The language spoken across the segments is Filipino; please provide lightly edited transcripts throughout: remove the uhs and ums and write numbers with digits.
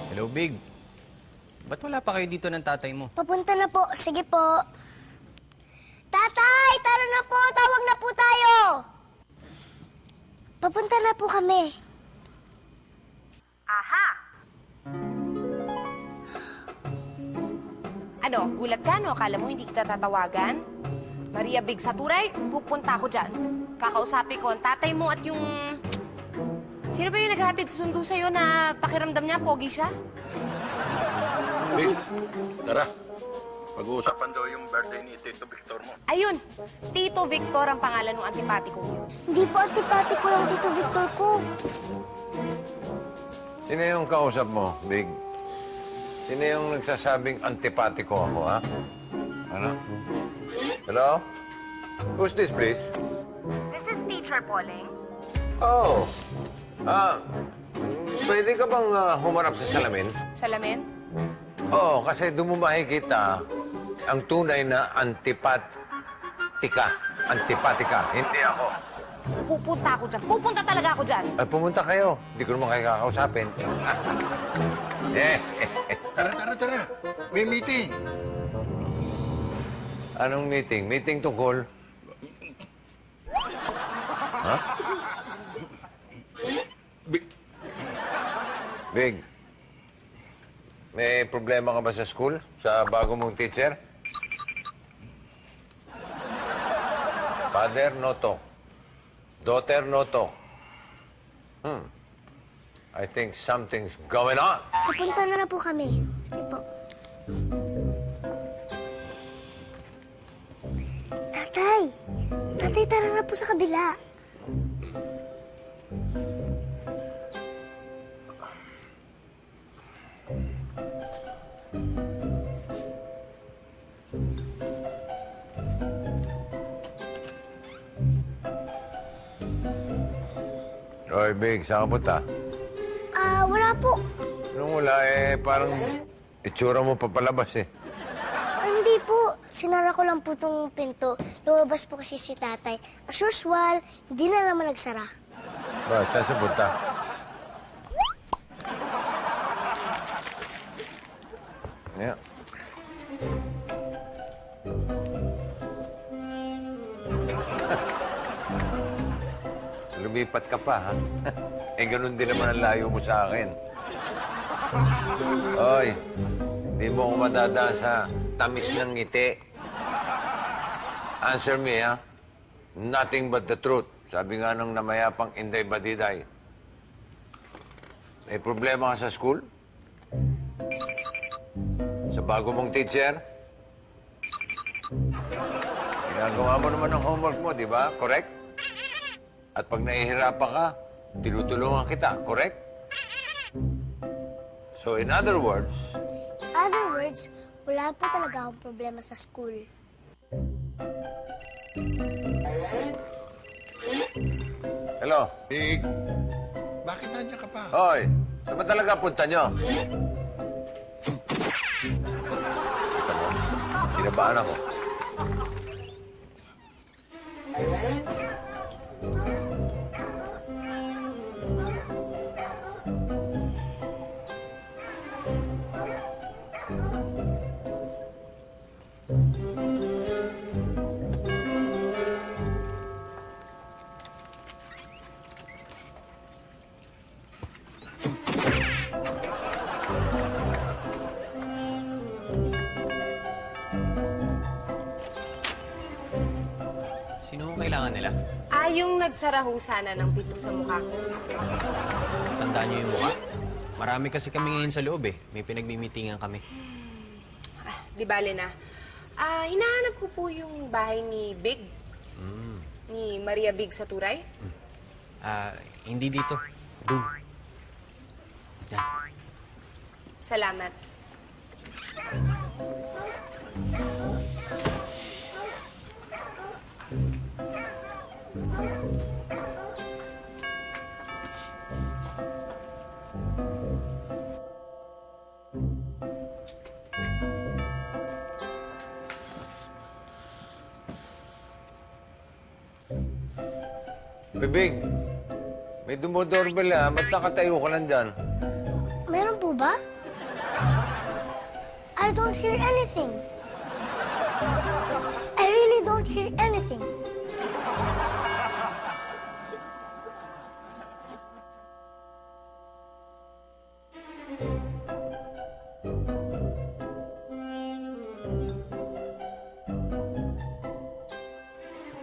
Hello, Big. Ba't wala pa kayo dito ng tatay mo? Papunta na po. Sige po. Tatay! Tara na po! Tawag na po tayo! Papunta na po kami. Aha! Ano, gulat ka, no? Akala mo hindi kita tatawagan? Maria Big Saturay, pupunta ako dyan. Kakausapin ko ang tatay mo at yung... Sino ba yung naghahatid sa sundo sa'yo na pakiramdam niya, pogi siya? Big, tara. Pag-uusapan daw yung birthday ni Tito Victor mo. Ayun, Tito Victor ang pangalan ng antipati ko yun. Hindi po antipati ko yung Tito Victor ko. Sino yung kausap mo, Big? Sino yung nagsasabing antipatiko ako, ha? Ano? Hello? Who's this, please? This is Teacher Pauling. Oh. Pwede ka bang humarap sa salamin? Salamin? Oo, kasi doon mo makikita ang tunay na antipatika. Antipatika, hindi ako. Pupunta ako dyan. Pupunta talaga ako dyan. Ay, pumunta kayo. Hindi ko naman kayo kakausapin. Tara. May meeting. Anong meeting? Meeting tungkol? Ha? Big, may problema ka ba sa school? Sa bago mong teacher? Father, no talk. Daughter, no talk. I think something's going on. Papunta na po kami. Sige po. Tatay! Tatay, tara na po sa kabila. Oy, Big, saan ka punta? Wala po. Nung wala, parang itsura mo papalabas, eh. Hindi po. Sinara ko lang po itong pinto. Lumabas po kasi si tatay. As usual, hindi na naman nagsara. Bakit? Saan sa punta? Yeah. Lumipat ka pa, ha? Ganun din naman ang layo mo sa akin. Oy, hindi mo ako madadaan sa tamis ng ngiti. Answer me, ha? Nothing but the truth. Sabi nga ng namayapang Inday Badiday. May problema ka sa school? Sa bago mong teacher? Ginagawa mo naman ang homework mo, di ba? Correct? At pag nahihirapan ka, tinutulungan kita, correct? So, in other words... Wala po talaga akong problema sa school. Hello? Big, bakit nandiyan ka pa? Hoy, saan ba talaga punta nyo? Kita mo, kinabahan ako. Sino ang kailangan nila? Yung nagsara ho sana ng pinto sa mukha ko. Tandaan niyo yung mukha. Marami kasi kami ngayon sa loob, eh. May pinagmimitingan kami. Di bale na. Hinahanap ko po yung bahay ni Big. Ni Maria Big Saturay. Hindi dito. Doon. Yan. Salamat. Bibig, may dumodoorbell ba't nakatayo ka lang dyan? Meron po ba? I don't hear anything. I really don't hear anything.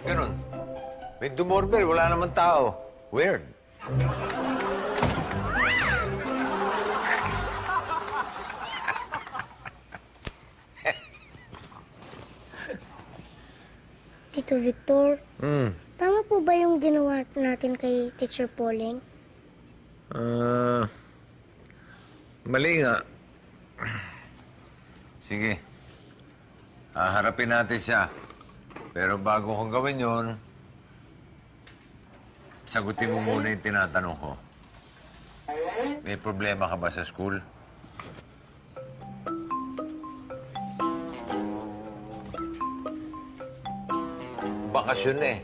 Ganun. May dumoorbell, wala naman tao. Weird. Tito Victor, Hmm. tama po ba yung ginawa natin kay Teacher Pauling? Mali nga. Sige. Haharapin natin siya. Pero bago kong gawin yon, sagutin mo muna yung tinatanong ko. May problema ka ba sa school? Bakasyon na eh.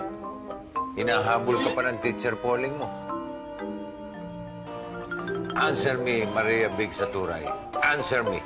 Hinahabol ka pa ng teacher Pauling mo. Answer me, Maria Big Saturay. Answer me.